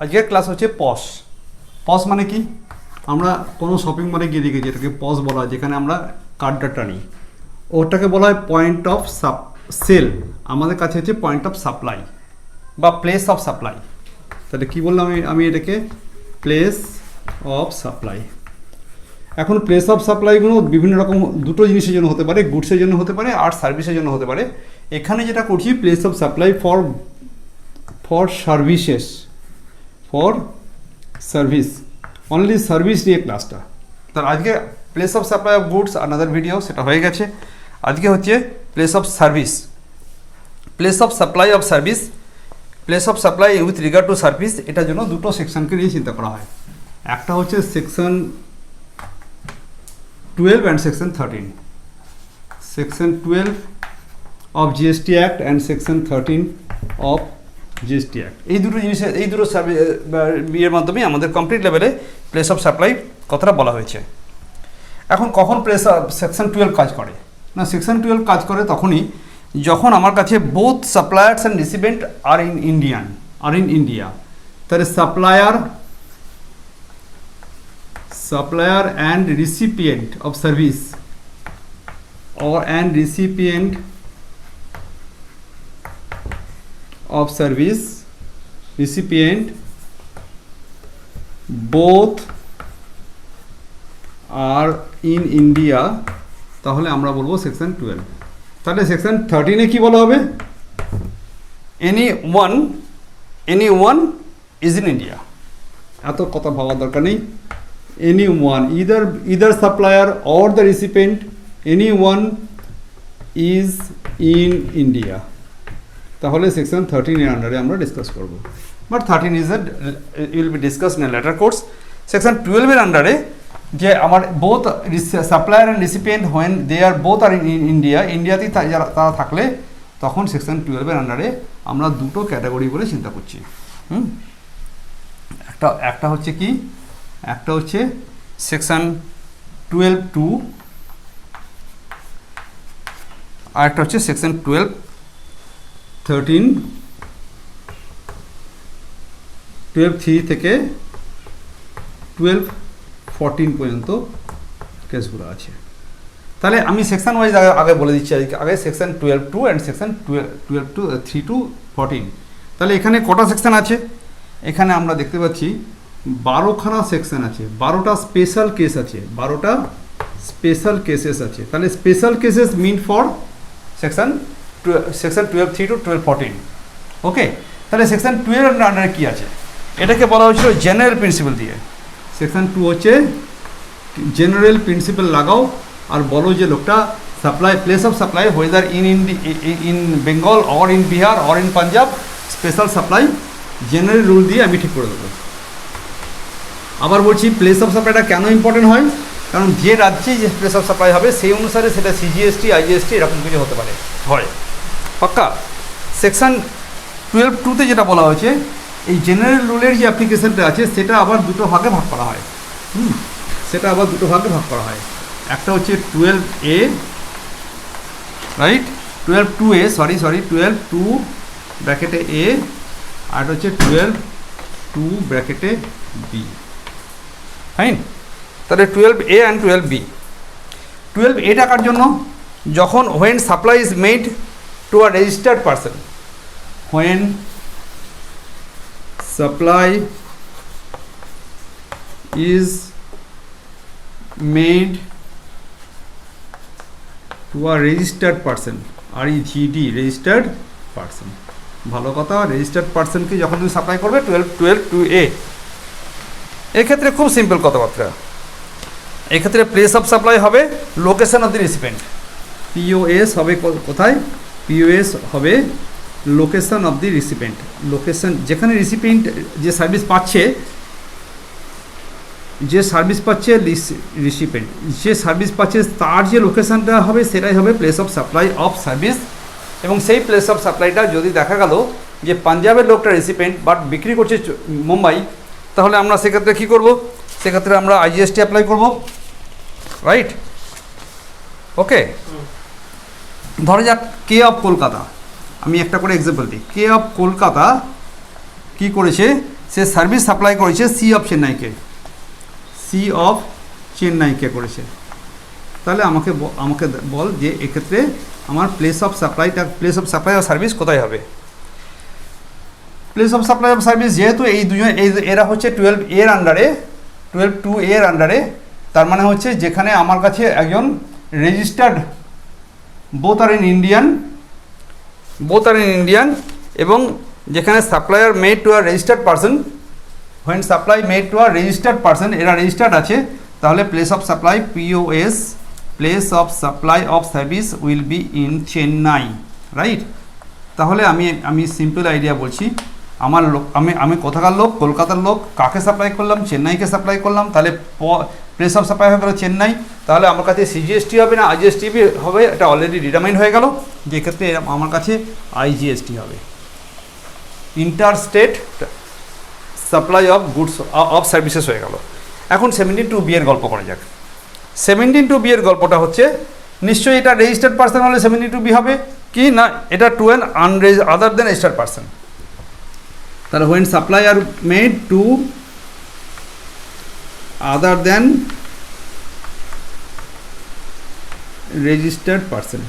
আজকের ক্লাস হচ্ছে পস। পস মানে কি? আমরা কোনো শপিং মলে গিয়ে দেখেছি এটাকে পস বলা হয়, যেখানে আমরা কার্ডটা টানি, ওটাকে বলা হয় পয়েন্ট অফ সেল। আমাদের কাছে হচ্ছে পয়েন্ট অফ সাপ্লাই বা প্লেস অফ সাপ্লাই। তাহলে কী বললাম আমি এটাকে? Place of supply. এখন প্লেস অফ সাপ্লাইগুলো বিভিন্ন রকম, দুটো জিনিসের জন্য হতে পারে, গুডসের জন্য হতে পারে আর সার্ভিসের জন্য হতে পারে। এখানে যেটা করছি place of supply for services, for service, only service নিয়ে ক্লাসটা। তার আজকে place of supply of goods another video, সেটা হয়ে গেছে। আজকে হচ্ছে place of service, place of supply of service, place of supply with regard to service. এটার জন্য দুটো সেকশনকে নিয়ে চিন্তা করা হয়। একটা হচ্ছে section 12 and section 13, section 12 of GST Act and section 13 of GST Act। এই দুটো জিনিসের, এই দুটো এর মাধ্যমে আমাদের কমপ্লিট লেভেলে প্লেস অফ সাপ্লাই কথাটা বলা হয়েছে। এখন কখন প্লেস অফ সেকশন 12 কাজ করে? না, সেকশন 12 কাজ করে তখনই যখন আমার কাছে both suppliers and recipient are in India. তাহলে supplier and recipient of service and recipient of service, recipient both are in India, তাহলে আমরা বলবো সেকশন 12। তাহলে সেকশন 13 এ কি বলা হবে? anyone is in India। এত কথা ভাবার দরকার নেই। anyone, either supplier or the recipient, anyone is in India। তাহলে সেকশন 13 এর আন্ডারে আমরা ডিসকাস করব, but 13 is will be discuss in later course. Section 12 এর আন্ডারে যে আমার both supplier and recipient when they are both are in India, ইন্ডিয়াতেই তারা থাকলে তখন সেকশন 12 এর আন্ডারে আমরা দুটো ক্যাটাগরি বলে চিন্তা করছি। একটা হচ্ছে কি, একটা হচ্ছে সেকশন 12(2) আর একটা হচ্ছে সেকশন 12(3) থেকে 12(14) পর্যন্ত কেসগুলো আছে। তাহলে আমি সেকশন ওয়াইজ আগে বলে দিচ্ছি। আগে সেকশন 12(2) অ্যান্ড সেকশন 3 to 14। তাহলে এখানে কটা সেকশন আছে? এখানে আমরা দেখতে পাচ্ছি 12খানা সেকশন আছে, 12টা স্পেশাল কেস আছে, 12টা স্পেশাল কেসেস আছে। তাহলে special cases mean for section 12(3) to 12(14). Okay, তাহলে সেকশন 12 এর আন্ডারে কি আছে? এটাকে বলা হয়েছিল জেনারেল প্রিন্সিপাল দিয়ে। সেকশন 2 হচ্ছে জেনারেল প্রিন্সিপাল লাগাও আর বলো যে লোকটা supply, place of supply whether in Bengal or in Bihar or in Punjab, special supply general rule দিয়ে আমি ঠিক করে দেবো। আবার বলছি প্লেস অফ সাপ্লাইটা কেন ইম্পর্টেন্ট হয়? কারণ যে রাজ্যে যে প্লেস অফ সাপ্লাই হবে সেই অনুসারে সেটা সিজিএসটি, আইজিএসটি এরকম কিছু হতে পারে, হয় পাক্কা। সেকশন 12(2)তে যেটা বলা হয়েছে, এই জেনারেল রুলের যে অ্যাপ্লিকেশনটা আছে সেটা আবার দুটো ভাগে ভাগ করা হয়। সেটা আবার দুটো ভাগে ভাগ করা হয়। একটা হচ্ছে 12(a), রাইট, 12(2)(a), সরি 12(2) ব্র্যাকেটে এ, আর হচ্ছে 12(2) ব্র্যাকেটে বি। ফাইন। তাহলে 12(a) অ্যান্ড 12(b). 12(a) টাকার জন্য যখন when supply is made to a registered person, when supply is made to a registered person, REGD, registered person. ভালো কথা, রেজিস্টার্ড পারসনকে যখন তুমি সাপ্লাই করবে 12(2)(a, এক্ষেত্রে খুব সিম্পল কথাবার্তা। এক্ষেত্রে প্লেস অফ সাপ্লাই হবে location of the recipient, POS হবে কোথায়? POS হবে location of the recipient. Location যেখানে রিসিপিয়েন্ট যে সার্ভিস পাচ্ছে, রিসিপিয়েন্ট যে সার্ভিস পাচ্ছে তার যে লোকেশনটা হবে সেটাই হবে place of supply of service. এবং সেই প্লেস অফ সাপ্লাইটা যদি দেখা গেল যে পাঞ্জাবের লোকটা রিসিপিয়েন্ট বাট বিক্রি করছে মুম্বাই, তাহলে আমরা সেক্ষেত্রে কী করব? সেক্ষেত্রে আমরা IGST অ্যাপ্লাই করব, রাইট? ওকে, ধরা যাক কে অফ কলকাতা, আমি একটা করে এক্সাম্পল দিই। কে অফ কলকাতা কি করেছে? সে সার্ভিস সাপ্লাই করেছে সি অফ চেন্নাইকে, সি অফ চেন্নাইকে করেছে। তাহলে আমাকে বল যে এক্ষেত্রে আমার place of supply of service কোথায় হবে? Place of supply of service যেহেতু এই দুজন এরা হচ্ছে 12 এর আন্ডারে, 12(2) এর আন্ডারে, তার মানে হচ্ছে যেখানে আমার কাছে একজন registered both are in Indian এবং যেখানে supplier made to a registered person, when supply made to a registered person, এরা রেজিস্টার্ড আছে, তাহলে place of supply POS, place of supply of service will be in Chennai, right? তাহলে আমি simple idea বলছি, আমার লোক আমি কোথাকার লোক? কলকাতার লোক। কাকে সাপ্লাই করলাম? চেন্নাইকে সাপ্লাই করলাম। তাহলে প্লেস অফ সাপ্লাই হয়ে গেল চেন্নাই। তাহলে আমার কাছে CGST হবে না IGST হবে? এটা অলরেডি ডিটারমাইন হয়ে গেল, যে ক্ষেত্রে আমার কাছে IGST হবে, inter state supply of goods of services হয়ে গেল। এখন 17(2)B এর গল্প করা যাক। 17(2)B এর গল্পটা হচ্ছে, নিশ্চয়ই এটা রেজিস্টার্ড পার্সন হলে 17(2)B হবে কি না? এটা to an other than registered person. তাহলে when supply are made to other than registered person,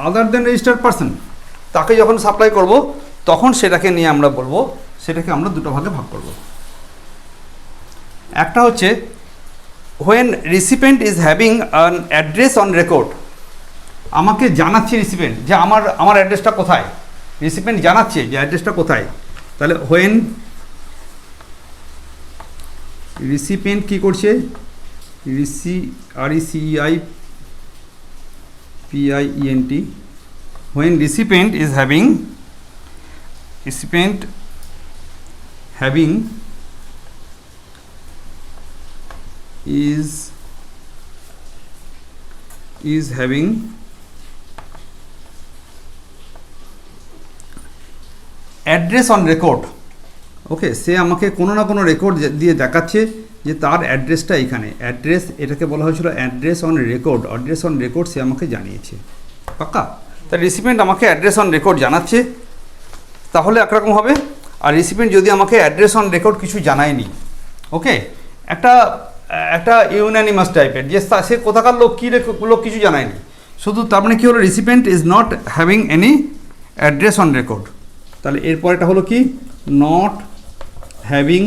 other than registered person, তাকে যখন সাপ্লাই করব তখন সেটাকে নিয়ে আমরা বলবো, সেটাকে আমরা দুটো ভাগে ভাগ করব। একটা হচ্ছে when recipient is having an address on record, আমাকে জানাচ্ছে রিসিপেন্ট যে আমার অ্যাড্রেসটা কোথায়, রিসিপেন্ট জানাচ্ছে যে অ্যাড্রেসটা কোথায়। তাহলে হোয়েন রিসিপেন্ট কি করছে? RECEIPIENT, when recipient is having address on record, okay, সে আমাকে কোনো না কোনো রেকর্ড দিয়ে দেখাচ্ছে যে তার অ্যাড্রেসটা এখানে। অ্যাড্রেস, এটাকে বলা হয়েছিল address on record. Address on record সে আমাকে জানিয়েছে, পাক্কা? তা রিসিপেন্ট আমাকে অ্যাড্রেস অন রেকর্ড জানাচ্ছে, তাহলে একরকম হবে। আর রিসিপেন্ট যদি আমাকে অ্যাড্রেস অন রেকর্ড কিছু জানায়নি, ওকে, একটা ইউনানিমাস টাইপের, যে সে কোথাকার লোক, কী লোক কিছু জানায়নি শুধু, তার মানে কী হলো? Recipient is not having any address on record. তাহলে এরপরেটা হলো কি? Not having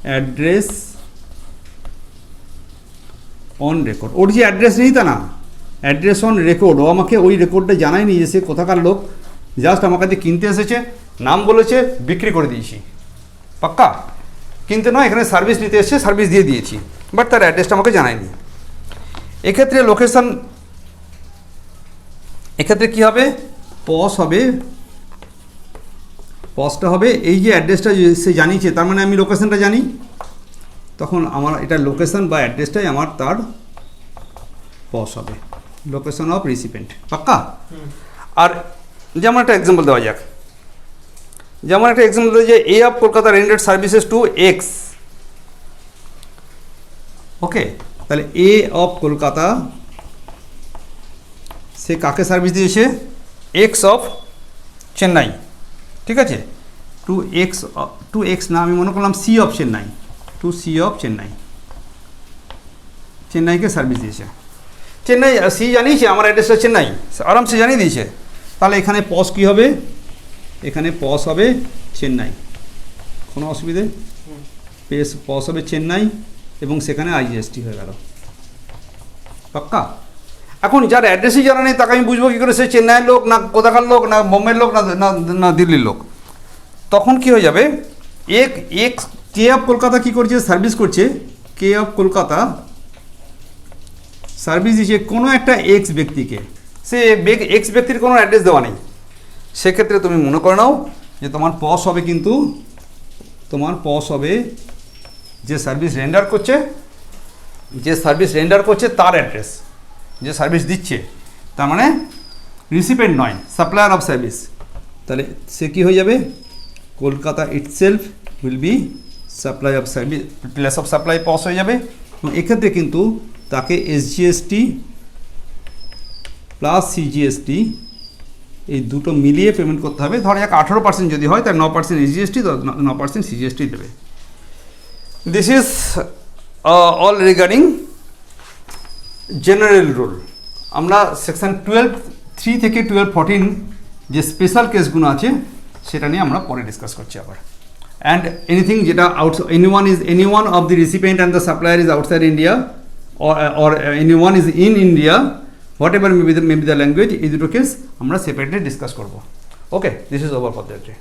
address on record. ওর যে অ্যাড্রেস নেই তা না, অ্যাড্রেস অন রেকর্ড, ও আমাকে ওই রেকর্ডটা জানায়নি যে সে কোথাকার লোক, জাস্ট আমার কাছে কিনতে এসেছে, নাম বলেছে, বিক্রি করে দিয়েছি, পাক্কা? কিনতে নয়, এখানে সার্ভিস নিতে এসেছে, সার্ভিস দিয়ে দিয়েছি, বাট তার অ্যাড্রেসটা আমাকে জানায়নি। এক্ষেত্রে লোকেশন, এক্ষেত্রে কী হবে? পস হবে, পসটা হবে এই যে অ্যাড্রেসটা সে জানিয়েছে, তার মানে আমি লোকেশনটা জানি, তখন আমার এটা লোকেশন বা অ্যাড্রেসটাই আমার তার পস হবে, লোকেশন অফ রিসিপেন্ট, পাক্কা? আর যেমন একটা এক্সাম্পল দেওয়া যাক, যে A of Kolkata rendered services to X, okay, তাহলে এ অফ কলকাতা সে কাকে সার্ভিস দিয়েছে? এক্স অফ চেন্নাই, ঠিক আছে? টু এক্স না, আমি মনে করলাম C of Chennai, to C of Chennai, চেন্নাইকে সার্ভিস দিয়েছে। চেন্নাই সি জানিয়েছে আমার অ্যাড্রেসটা চেন্নাই, আরামসে জানিয়ে দিয়েছে। তাহলে এখানে পস কী হবে? এখানে পস হবে চেন্নাই, কোনো অসুবিধে? পস হবে চেন্নাই এবং সেখানে IGST হয়ে গেল, পাক্কা? এখন যার অ্যাড্রেসই জানা নেই তাকে আমি বুঝবো কী করে সে চেন্নাইয়ের লোক না কোথাকার লোক না বোম্বের লোক না দিল্লির লোক? তখন কি হয়ে যাবে? কে অফ কলকাতা কী করছে? সার্ভিস করছে। কে অফ কলকাতা সার্ভিস দিচ্ছে কোনো একটা এক্স ব্যক্তিকে, সে এক্স ব্যক্তির কোনো অ্যাড্রেস দেওয়া নেই। সেক্ষেত্রে তুমি মনে করে নাও যে তোমার পস হবে, কিন্তু তোমার পস হবে যে সার্ভিস রেন্ডার করছে তার অ্যাড্রেস, যে সার্ভিস দিচ্ছে, তার মানে রিসিপেন্ট নয়, সাপ্লায়ার অফ সার্ভিস। তাহলে সে কী হয়ে যাবে? Kolkata itself will be supply of service, place of supply POS হয়ে যাবে। এবং এক্ষেত্রে কিন্তু তাকে SGST প্লাস সিজিএসটি, এই দুটো মিলিয়ে পেমেন্ট করতে হবে। ধরা যাক 18% যদি হয় তার 9% এসজিএসটি, 9% সিজিএসটি দেবে। This is all regarding general rule. আমরা সেকশন 12(3) থেকে 12(14) যে স্পেশাল কেসগুলো আছে সেটা নিয়ে আমরা পরে ডিসকাস করছি আবার। অ্যান্ড এনিথিং যেটা any one of the recipient and the supplier is outside India or anyone is in India, whatever may be the language, এই দুটো কেস আমরা সেপারেটলি ডিসকাস করব। Okay, this is over for that day.